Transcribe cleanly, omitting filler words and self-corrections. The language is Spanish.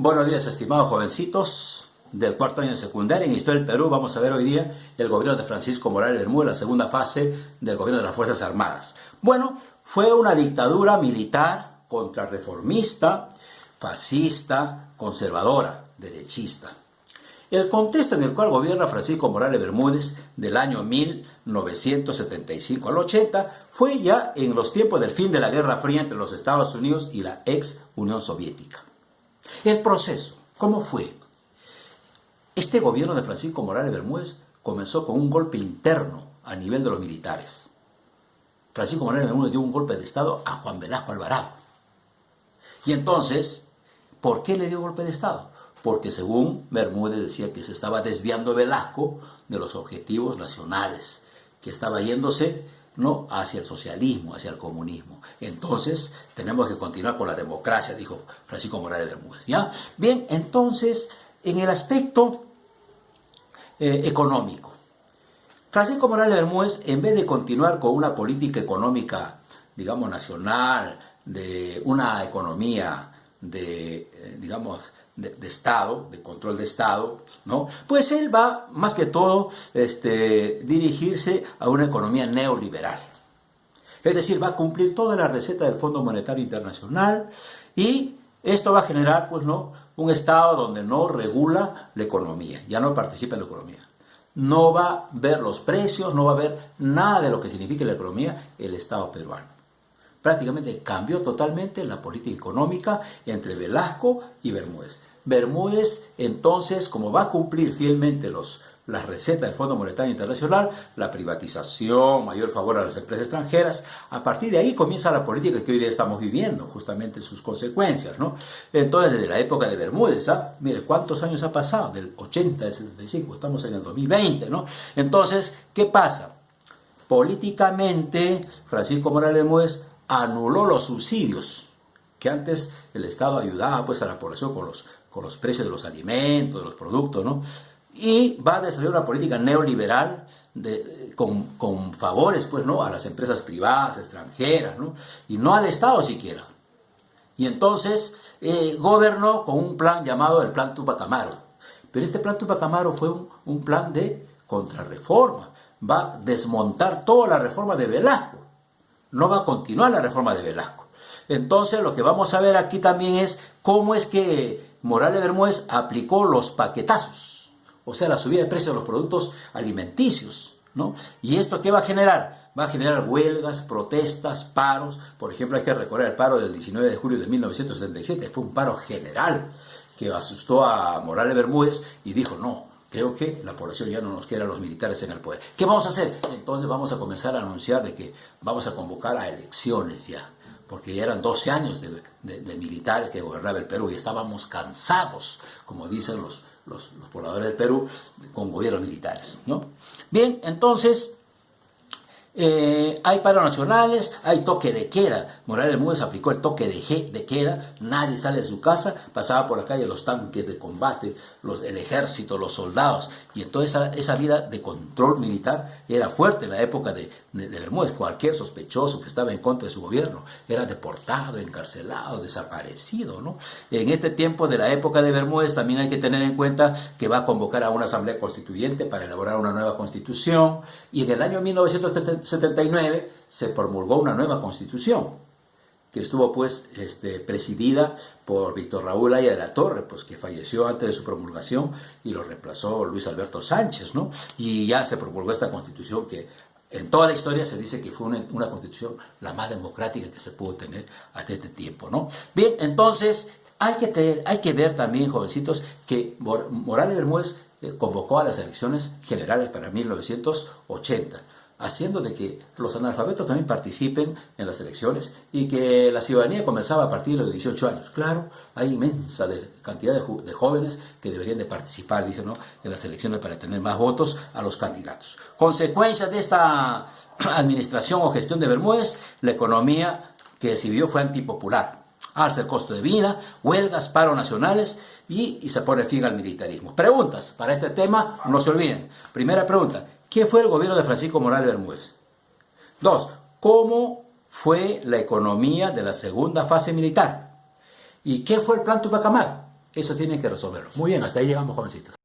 Buenos días, estimados jovencitos del cuarto año de secundaria. En Historia del Perú vamos a ver hoy día el gobierno de Francisco Morales Bermúdez, la segunda fase del gobierno de las Fuerzas Armadas. Bueno, fue una dictadura militar, contrarreformista, fascista, conservadora, derechista. El contexto en el cual gobierna Francisco Morales Bermúdez del año 1975 al 80 fue ya en los tiempos del fin de la Guerra Fría entre los Estados Unidos y la ex Unión Soviética. El proceso, ¿cómo fue? Este gobierno de Francisco Morales Bermúdez comenzó con un golpe interno a nivel de los militares. Francisco Morales Bermúdez dio un golpe de Estado a Juan Velasco Alvarado. Y entonces, ¿por qué le dio golpe de Estado? Porque según Bermúdez decía que se estaba desviando Velasco de los objetivos nacionales, que estaba yéndose no hacia el socialismo, hacia el comunismo. Entonces, tenemos que continuar con la democracia, dijo Francisco Morales Bermúdez. ¿Ya? Bien, entonces, en el aspecto económico, Francisco Morales Bermúdez, en vez de continuar con una política económica, digamos, nacional, de una economía de Estado, de control de Estado, ¿no? Pues él va, más que todo, dirigirse a una economía neoliberal. Es decir, va a cumplir toda la receta del Fondo Monetario Internacional y esto va a generar, pues, ¿no?, un Estado donde no regula la economía, ya no participa en la economía. No va a ver los precios, no va a ver nada de lo que significa la economía el Estado peruano. Prácticamente cambió totalmente la política económica entre Velasco y Bermúdez. Bermúdez, entonces, como va a cumplir fielmente las recetas del Fondo Monetario Internacional, la privatización, mayor favor a las empresas extranjeras, a partir de ahí comienza la política que hoy día estamos viviendo, justamente sus consecuencias, ¿no? Entonces, desde la época de Bermúdez, mire, ¿cuántos años ha pasado? Del 80 al 75, estamos en el 2020, ¿no? Entonces, ¿qué pasa? Políticamente, Francisco Morales Bermúdez anuló los subsidios que antes el Estado ayudaba, pues, a la población con los precios de los alimentos, de los productos, ¿no? Y va a desarrollar una política neoliberal con favores, pues, ¿no?, a las empresas privadas, extranjeras, ¿no?, y no al Estado siquiera. Y entonces gobernó con un plan llamado el Plan Tupac Amaru. Pero este Plan Tupac Amaru fue un plan de contrarreforma. Va a desmontar toda la reforma de Velasco. No va a continuar la reforma de Velasco. Entonces, lo que vamos a ver aquí también es cómo es que Morales Bermúdez aplicó los paquetazos, o sea, la subida de precios de los productos alimenticios, ¿no? ¿Y esto qué va a generar? Va a generar huelgas, protestas, paros. Por ejemplo, hay que recordar el paro del 19 de julio de 1977. Fue un paro general que asustó a Morales Bermúdez y dijo, no, creo que la población ya no nos quiere a los militares en el poder. ¿Qué vamos a hacer? Entonces vamos a comenzar a anunciar de que vamos a convocar a elecciones ya, porque ya eran 12 años de militares que gobernaba el Perú y estábamos cansados, como dicen los pobladores del Perú, con gobiernos militares, ¿no? Bien, entonces hay paros nacionales, hay toque de queda. Morales Bermúdez aplicó el toque de queda, nadie sale de su casa, pasaba por la calle los tanques de combate, el ejército, los soldados, y entonces esa vida de control militar era fuerte en la época de Bermúdez. Cualquier sospechoso que estaba en contra de su gobierno era deportado, encarcelado, desaparecido, ¿no? En este tiempo de la época de Bermúdez también hay que tener en cuenta que va a convocar a una asamblea constituyente para elaborar una nueva constitución, y en el año 1979 se promulgó una nueva constitución que estuvo, pues, presidida por Víctor Raúl Haya de la Torre, pues, que falleció antes de su promulgación y lo reemplazó Luis Alberto Sánchez, ¿no? Y ya se promulgó esta constitución que en toda la historia se dice que fue una constitución la más democrática que se pudo tener hasta este tiempo, ¿no? Bien, entonces hay que ver también, jovencitos, que Morales Bermúdez convocó a las elecciones generales para 1980, haciendo de que los analfabetos también participen en las elecciones y que la ciudadanía comenzaba a partir de los 18 años. Claro, hay inmensa cantidad de jóvenes que deberían de participar, dicen, ¿no?, en las elecciones para tener más votos a los candidatos. Consecuencias de esta administración o gestión de Bermúdez, la economía que se vivió fue antipopular. Alza el costo de vida, huelgas, paros nacionales y se pone fin al militarismo. Preguntas para este tema, no se olviden. Primera pregunta, ¿qué fue el gobierno de Francisco Morales Bermúdez? 2. ¿Cómo fue la economía de la segunda fase militar? ¿Y qué fue el Plan Tupac Amaru? Eso tiene que resolverlo. Muy bien, hasta ahí llegamos, jovencitos.